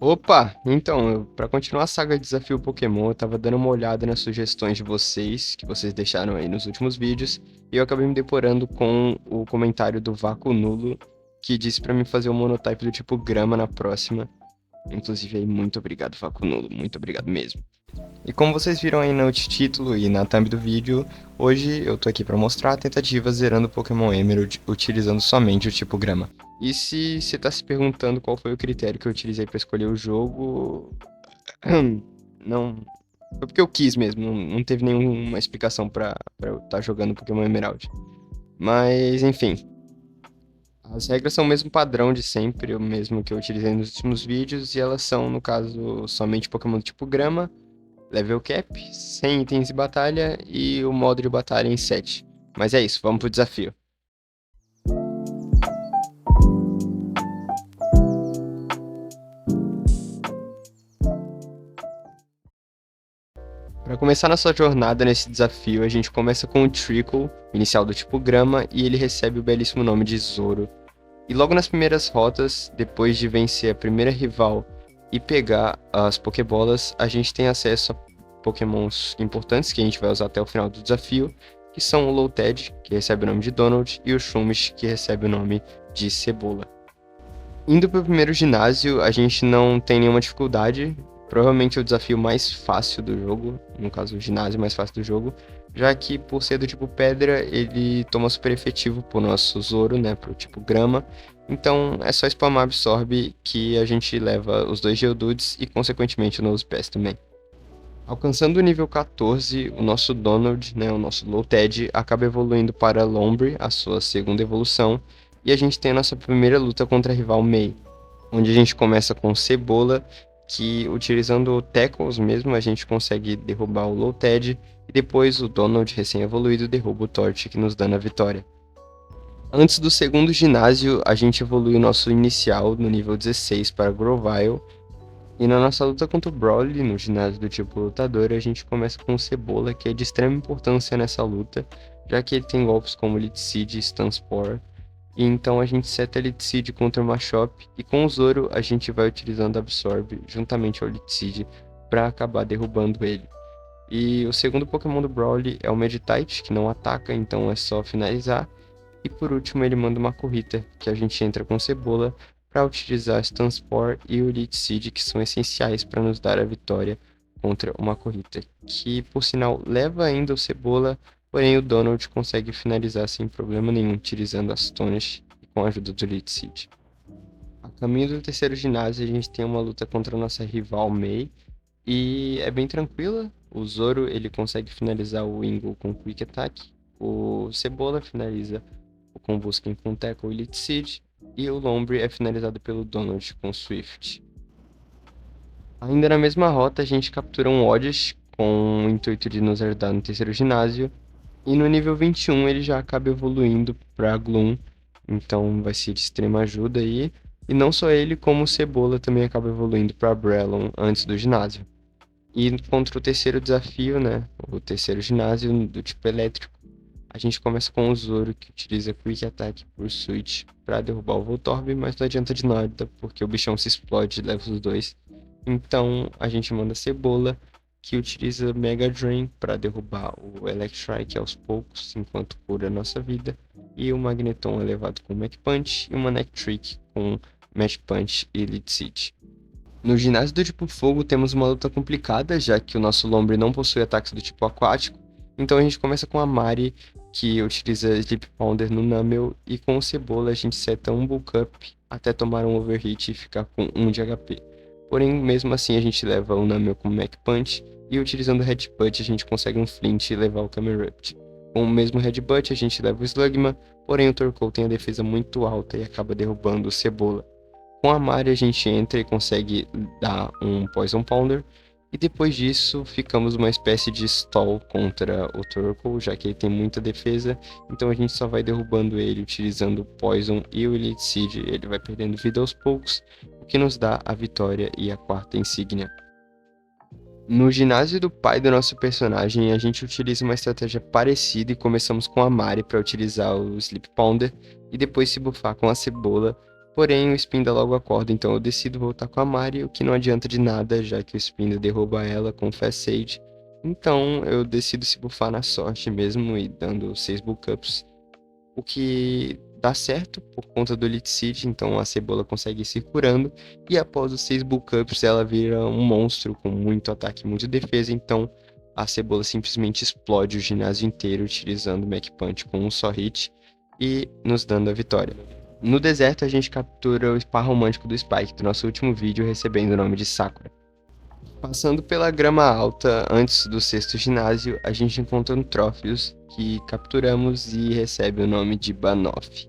Opa! Então, para continuar a saga de Desafio Pokémon, eu tava dando uma olhada nas sugestões de vocês, que vocês deixaram aí nos últimos vídeos, e eu acabei me deporando com o comentário do Vácuo Nulo, que disse pra mim fazer um monotype do tipo grama na próxima. Inclusive, aí, muito obrigado, Vácuo Nulo, muito obrigado mesmo. E como vocês viram aí no título e na thumb do vídeo, hoje eu tô aqui para mostrar a tentativa zerando Pokémon Emerald utilizando somente o tipo grama. E se você tá se perguntando qual foi o critério que eu utilizei para escolher o jogo, não, foi porque eu quis mesmo, não teve nenhuma explicação para eu estar jogando Pokémon Emerald. Mas enfim, as regras são o mesmo padrão de sempre, o mesmo que eu utilizei nos últimos vídeos, e elas são, no caso, somente Pokémon do tipo grama, level cap, 100 itens de batalha e o modo de batalha em 7. Mas é isso, vamos pro desafio. Para começar nossa jornada nesse desafio, a gente começa com o Trickle, inicial do tipo grama, e ele recebe o belíssimo nome de Zoro. E logo nas primeiras rotas, depois de vencer a primeira rival e pegar as Pokébolas, a gente tem acesso a Pokémons importantes que a gente vai usar até o final do desafio, que são o Lotad, que recebe o nome de Donald, e o Shroomish, que recebe o nome de Cebola. Indo para o primeiro ginásio, a gente não tem nenhuma dificuldade. Provavelmente é o desafio mais fácil do jogo, no caso o ginásio mais fácil do jogo, já que por ser do tipo pedra, ele toma super efetivo pro nosso Zoro, né, pro tipo grama. Então é só spamar absorbe que a gente leva os dois Geodudes e consequentemente o Nosepass também. Alcançando o nível 14, o nosso Donald, né, o nosso Lotad, acaba evoluindo para Lombre, a sua segunda evolução, e a gente tem a nossa primeira luta contra a rival Mei, onde a gente começa com Cebola, que utilizando Tackles mesmo, a gente consegue derrubar o Lotad, e depois o Donald recém-evoluído derruba o Torch, que nos dá a vitória. Antes do segundo ginásio, a gente evolui o nosso inicial no nível 16 para Grovyle, e na nossa luta contra o Broly, no ginásio do tipo lutador, a gente começa com o Cebola, que é de extrema importância nessa luta, já que ele tem golpes como Leech Seed e Stun e então a gente seta Leech Seed contra o Machop, e com o Zoro a gente vai utilizando Absorb juntamente ao Leech Seed para acabar derrubando ele. E o segundo Pokémon do Broly é o Meditite, que não ataca, então é só finalizar. E por último ele manda uma corrida, que a gente entra com Cebola para utilizar Stanspore e o Leech Seed, que são essenciais para nos dar a vitória contra uma corrida, que por sinal leva ainda o Cebola, porém o Donald consegue finalizar sem problema nenhum, utilizando as Astonish e com a ajuda do Leech Seed. A caminho do terceiro ginásio, a gente tem uma luta contra a nossa rival Mei, e é bem tranquila. O Zoro ele consegue finalizar o Wingull com Quick Attack, o Cebola finaliza o Combusken com Tackle e Leech Seed, e o Lombre é finalizado pelo Donald com Swift. Ainda na mesma rota, a gente captura um Oddish com o intuito de nos ajudar no terceiro ginásio, e no nível 21 ele já acaba evoluindo para Gloom, então vai ser de extrema ajuda aí. E não só ele, como o Cebola também acaba evoluindo para Brelon antes do ginásio. E contra o terceiro desafio, né? O terceiro ginásio do tipo elétrico, a gente começa com o Zoro, que utiliza Quick Attack por Switch para derrubar o Voltorb, mas não adianta de nada, porque o bichão se explode e leva os dois. Então a gente manda Cebola, que utiliza Mega Drain para derrubar o Electrike aos poucos, enquanto cura a nossa vida. E o Magneton é levado com Mach Punch e uma Neck Trick com Match Punch e Lead Seed. No ginásio do tipo fogo temos uma luta complicada, já que o nosso Lombre não possui ataques do tipo aquático. Então a gente começa com a Mari, que utiliza Sleep Powder no Numel, e com o Cebola a gente seta um Bulk Up até tomar um Overhit e ficar com 1 de HP. Porém, mesmo assim a gente leva o Numel com Mach Punch, e utilizando o Headbutt a gente consegue um Flint e levar o Camerupt. Com o mesmo Headbutt a gente leva o Slugma, porém o Torkoal tem a defesa muito alta e acaba derrubando o Cebola. Com a Mari a gente entra e consegue dar um Poison Pounder. E depois disso ficamos uma espécie de stall contra o Turtle, já que ele tem muita defesa. Então a gente só vai derrubando ele utilizando o Poison e o Elite Seed. Ele vai perdendo vida aos poucos, o que nos dá a vitória e a quarta insígnia. No ginásio do pai do nosso personagem, a gente utiliza uma estratégia parecida e começamos com a Mari para utilizar o Sleep Pounder e depois se buffar com a Cebola Porém, o Spinda logo acorda, então eu decido voltar com a Mari, o que não adianta de nada, já que o Spinda derruba ela com o Fast Sage. Então eu decido se buffar na sorte mesmo e dando 6 bulk ups, o que dá certo por conta do Elite Seed, então a cebola consegue ir se curando, e após os 6 bulk ups ela vira um monstro com muito ataque e muita defesa, então a cebola simplesmente explode o ginásio inteiro utilizando o Mach Punch com um só hit e nos dando a vitória. No deserto a gente captura o Spa Romântico do Spike do nosso último vídeo, recebendo o nome de Sakura. Passando pela grama alta, antes do sexto ginásio, a gente encontra um Trophius que capturamos e recebe o nome de Banoff.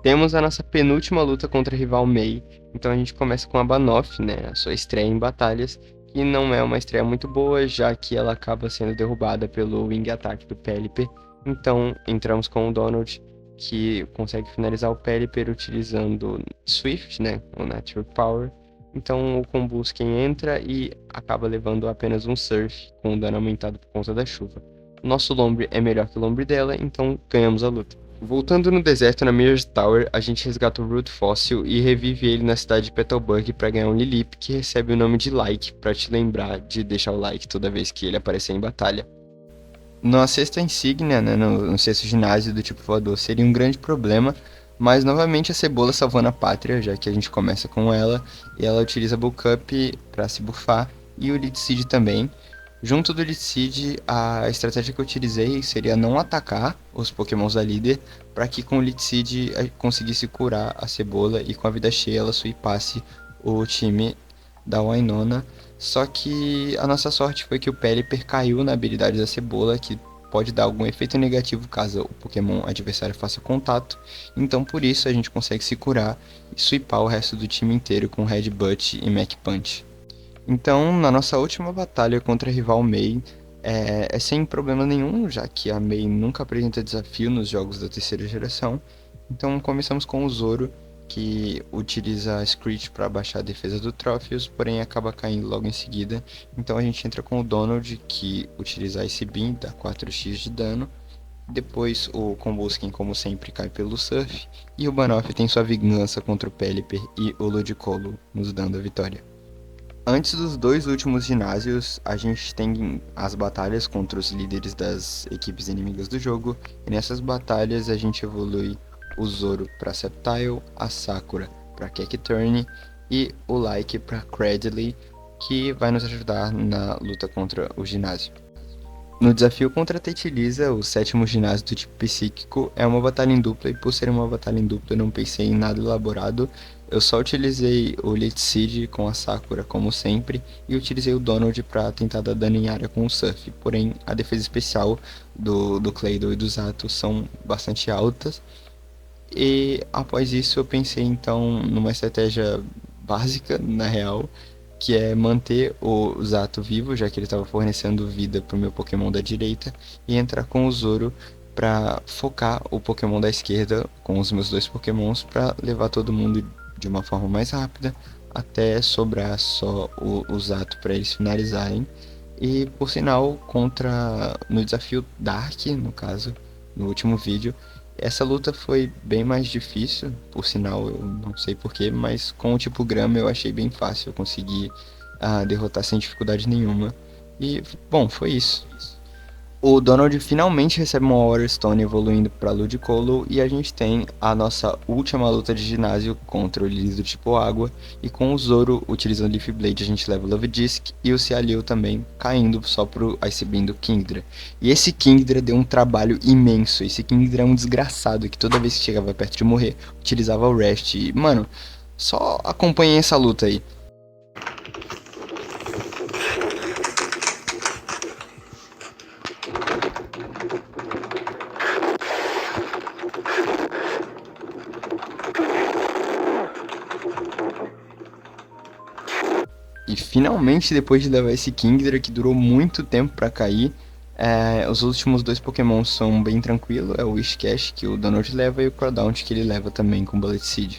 Temos a nossa penúltima luta contra a rival Mei, então a gente começa com a Banoff, né, a sua estreia em batalhas, que não é uma estreia muito boa, já que ela acaba sendo derrubada pelo Wing Attack do Pelipper. Então entramos com o Donald, que consegue finalizar o Pelipper utilizando Swift, né, o Natural Power. Então o Combusken entra e acaba levando apenas um Surf, com o dano aumentado por conta da chuva. Nosso Lombre é melhor que o Lombre dela, então ganhamos a luta. Voltando no deserto na Mirror's Tower, a gente resgata o Root Fossil e revive ele na cidade de Petalburg para ganhar um Lilip, que recebe o nome de Like, para te lembrar de deixar o like toda vez que ele aparecer em batalha. Na sexta insígnia, né, no sexto ginásio do tipo voador, seria um grande problema, mas novamente a cebola salvando a pátria, já que a gente começa com ela, e ela utiliza Bulk Up para se buffar, e o Lead Seed também. Junto do Lead Seed, a estratégia que eu utilizei seria não atacar os pokémons da líder, para que com o Lead Seed conseguisse curar a cebola e com a vida cheia ela sweepasse o time da Wainona. Só que a nossa sorte foi que o Pelipper caiu na habilidade da cebola, que pode dar algum efeito negativo caso o Pokémon adversário faça contato. Então por isso a gente consegue se curar e sweepar o resto do time inteiro com Headbutt e Mach Punch. Então na nossa última batalha contra a rival Mei, é sem problema nenhum, já que a Mei nunca apresenta desafio nos jogos da terceira geração. Então começamos com o Zoro, que utiliza a Screech para baixar a defesa do Trophius, porém acaba caindo logo em seguida. Então a gente entra com o Donald, que utiliza Ice Beam, dá 4x de dano. Depois o Combusken, como sempre, cai pelo Surf. E o Banoff tem sua vingança contra o Pelipper e o Ludicolo, nos dando a vitória. Antes dos dois últimos ginásios, a gente tem as batalhas contra os líderes das equipes inimigas do jogo. E nessas batalhas a gente evolui o Zoro para Sceptile, a Sakura para Cacturne e o Like para Cradley, que vai nos ajudar na luta contra o ginásio. No desafio contra a Titiliza, o sétimo ginásio do tipo psíquico é uma batalha em dupla, e por ser uma batalha em dupla eu não pensei em nada elaborado. Eu só utilizei o Elite Seed com a Sakura como sempre, e utilizei o Donald para tentar dar dano em área com o Surf, porém a defesa especial do Claydol e do Zato são bastante altas. E após isso eu pensei então numa estratégia básica, na real, que é manter o Zato vivo, já que ele estava fornecendo vida para o meu Pokémon da direita, e entrar com o Zoro para focar o Pokémon da esquerda com os meus dois Pokémons para levar todo mundo de uma forma mais rápida, até sobrar só o Zato para eles finalizarem. E por sinal, no desafio Dark, no caso, no último vídeo, essa luta foi bem mais difícil, por sinal, eu não sei porquê, mas com o tipo grama eu achei bem fácil, eu consegui derrotar sem dificuldade nenhuma. E, bom, foi isso. O Donald finalmente recebe uma Water Stone evoluindo para Ludicolo, e a gente tem a nossa última luta de ginásio contra o Lily do tipo água, e com o Zoro utilizando Leaf Blade a gente leva o Love Disc, e o Cialeo também caindo só pro Ice Beam do Kingdra. E esse Kingdra deu um trabalho imenso, esse Kingdra é um desgraçado que toda vez que chegava perto de morrer utilizava o Rest, e mano, só acompanhem essa luta aí. E finalmente, depois de levar esse Kingdra que durou muito tempo pra cair, os últimos dois Pokémon são bem tranquilos, é o Whiscash que o Donald leva e o Crawdaunt que ele leva também com Bullet Seed.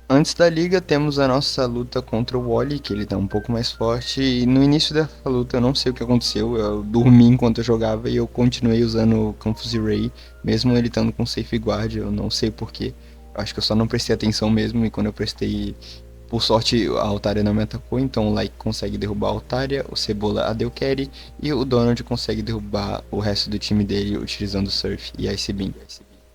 Antes da liga temos a nossa luta contra o Wally, que ele tá um pouco mais forte, e no início dessa luta eu não sei o que aconteceu, eu dormi enquanto eu jogava e eu continuei usando o Confuse Ray, mesmo ele estando com Safeguard, eu não sei porquê. Acho que eu só não prestei atenção mesmo, e quando eu prestei, por sorte, a Altaria não me atacou, então o Like consegue derrubar a Altaria, o Cebola a deu carry, e o Donald consegue derrubar o resto do time dele utilizando Surf e Ice Beam.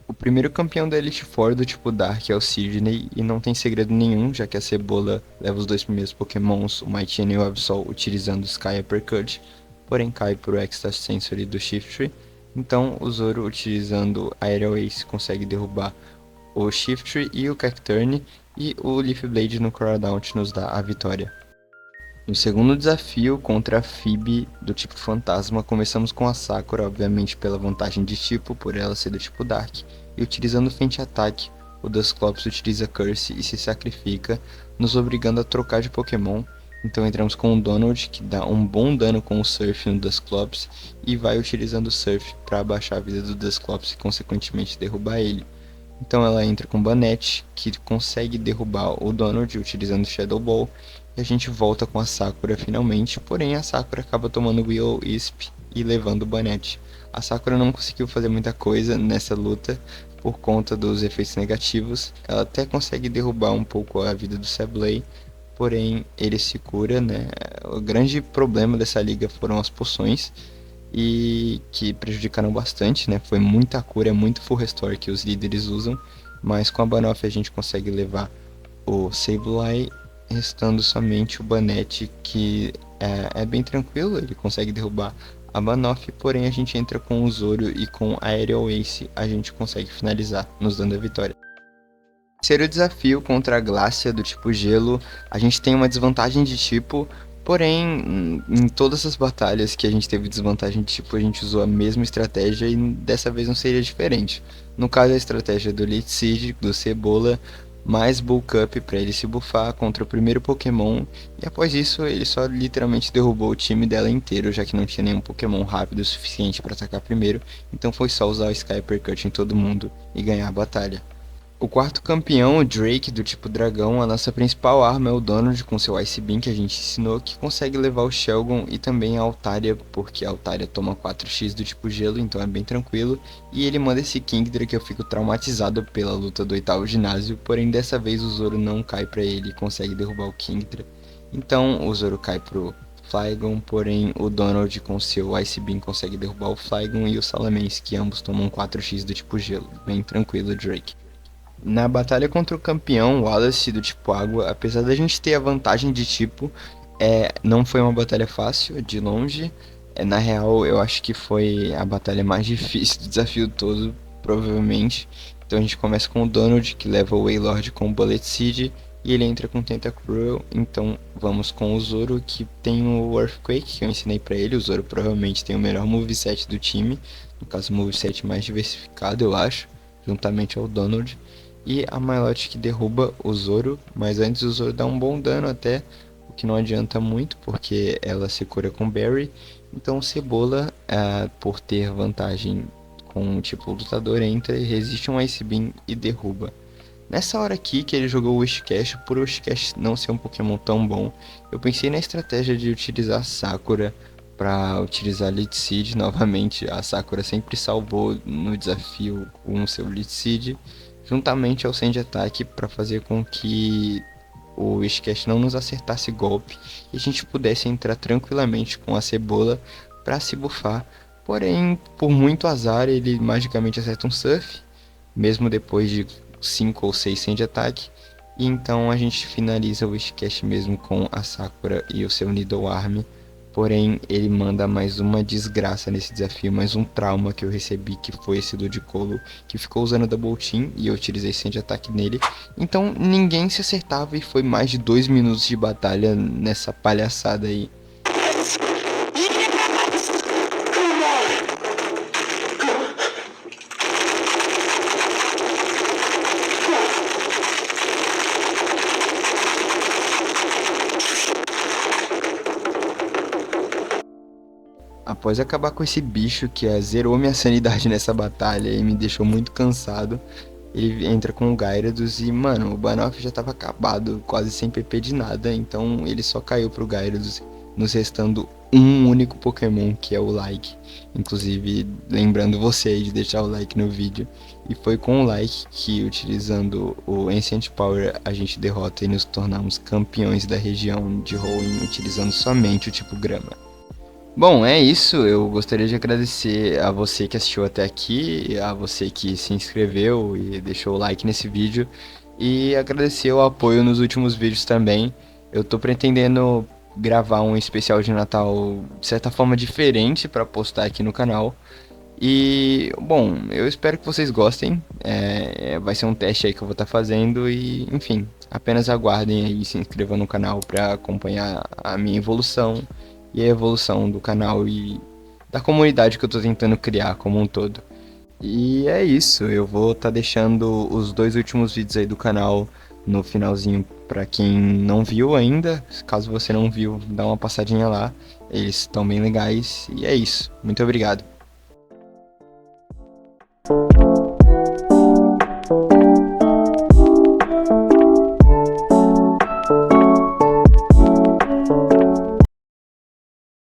O primeiro campeão da Elite Four do tipo Dark é o Sidney, e não tem segredo nenhum, já que a Cebola leva os dois primeiros pokémons, o Mightyena e o Absol, utilizando Sky Uppercut, porém cai pro Extra Sensory do Shiftry. Então o Zoro, utilizando Aerial Ace, consegue derrubar o Shiftry e o Cacturne, e o Leaf Blade no Crowdount nos dá a vitória. No segundo desafio, contra a Phoebe do tipo Fantasma, começamos com a Sakura, obviamente pela vantagem de tipo, por ela ser do tipo Dark, e utilizando o Feint Attack, o Dusclops utiliza Curse e se sacrifica, nos obrigando a trocar de Pokémon. Então entramos com o Donald, que dá um bom dano com o Surf no Dusclops, e vai utilizando o Surf para abaixar a vida do Dusclops e consequentemente derrubar ele. Então ela entra com Banette, que consegue derrubar o Donald utilizando Shadow Ball, e a gente volta com a Sakura finalmente, porém a Sakura acaba tomando Will-O-Wisp e levando o Banette. A Sakura não conseguiu fazer muita coisa nessa luta por conta dos efeitos negativos, ela até consegue derrubar um pouco a vida do Sableye, porém ele se cura, né? O grande problema dessa liga foram as poções, e que prejudicaram bastante, né? Foi muita cura, é muito full restore que os líderes usam, mas com a Banoff a gente consegue levar o Sableye, restando somente o Banette, que é bem tranquilo, ele consegue derrubar a Banoff, porém a gente entra com o Zoro e com a Aerial Ace a gente consegue finalizar, nos dando a vitória. Terceiro desafio contra a Glácia do tipo Gelo, a gente tem uma desvantagem de tipo, porém em todas as batalhas que a gente teve desvantagem de tipo a gente usou a mesma estratégia e dessa vez não seria diferente. No caso a estratégia do Leech Seed, do Cebola, mais bulk up para ele se buffar contra o primeiro Pokémon, e após isso ele só literalmente derrubou o time dela inteiro, já que não tinha nenhum Pokémon rápido o suficiente para atacar primeiro, então foi só usar o Sky Uppercut em todo mundo e ganhar a batalha. O quarto campeão, o Drake, do tipo dragão, a nossa principal arma é o Donald com seu Ice Beam que a gente ensinou, que consegue levar o Shelgon e também a Altaria, porque a Altaria toma 4x do tipo gelo, então é bem tranquilo, e ele manda esse Kingdra que eu fico traumatizado pela luta do oitavo ginásio, porém dessa vez o Zoro não cai pra ele e consegue derrubar o Kingdra, então o Zoro cai pro Flygon, porém o Donald com seu Ice Beam consegue derrubar o Flygon e o Salamence, que ambos tomam 4x do tipo gelo, bem tranquilo Drake. Na batalha contra o campeão Wallace do tipo água, apesar da gente ter a vantagem de tipo, não foi uma batalha fácil, de longe. Na real, eu acho que foi a batalha mais difícil do desafio todo, provavelmente. Então a gente começa com o Donald, que leva o Wailord com o Bullet Seed, e ele entra com Tentacruel. Então vamos com o Zoro, que tem o Earthquake, que eu ensinei pra ele. O Zoro provavelmente tem o melhor moveset do time, no caso o moveset mais diversificado, eu acho, juntamente ao Donald. E a Milotic que derruba o Zoro, mas antes o Zoro dá um bom dano até, o que não adianta muito, porque ela se cura com Berry. Então o Cebola, por ter vantagem com o tipo lutador, entra e resiste um Ice Beam e derruba. Nessa hora aqui que ele jogou o Wishcash, por o Wishcash não ser um Pokémon tão bom, eu pensei na estratégia de utilizar Sakura para utilizar Leech Seed novamente. A Sakura sempre salvou no desafio com o seu Leech Seed, juntamente ao Sand Attack, para fazer com que o Wishcash não nos acertasse golpe e a gente pudesse entrar tranquilamente com a Cebola para se buffar. Porém, por muito azar, ele magicamente acerta um Surf, mesmo depois de 5 ou 6 Sand Attack. E então a gente finaliza o Wishcash mesmo com a Sakura e o seu Needle Arm. Porém, ele manda mais uma desgraça nesse desafio, mais um trauma que eu recebi, que foi esse Ludicolo, que ficou usando Double Team e eu utilizei Sand Attack nele. Então ninguém se acertava e foi mais de 2 minutos de batalha nessa palhaçada aí. Após acabar com esse bicho que zerou minha sanidade nessa batalha e me deixou muito cansado, ele entra com o Gyarados e, mano, o Banoff já tava acabado, quase sem PP de nada, então ele só caiu pro Gyarados, nos restando um único Pokémon, que é o like. Inclusive, lembrando você aí de deixar o like no vídeo. E foi com o like que, utilizando o Ancient Power, a gente derrota e nos tornamos campeões da região de Hoenn, utilizando somente o tipo grama. Bom, é isso. Eu gostaria de agradecer a você que assistiu até aqui, a você que se inscreveu e deixou o like nesse vídeo, e agradecer o apoio nos últimos vídeos também. Eu tô pretendendo gravar um especial de Natal de certa forma diferente para postar aqui no canal. E, bom, eu espero que vocês gostem. Vai ser um teste aí que eu vou estar fazendo e, enfim, apenas aguardem aí e se inscrevam no canal para acompanhar a minha evolução e a evolução do canal e da comunidade que eu tô tentando criar como um todo. E é isso, eu vou estar deixando os dois últimos vídeos aí do canal no finalzinho para quem não viu ainda. Caso você não viu, dá uma passadinha lá. Eles estão bem legais e é isso. Muito obrigado.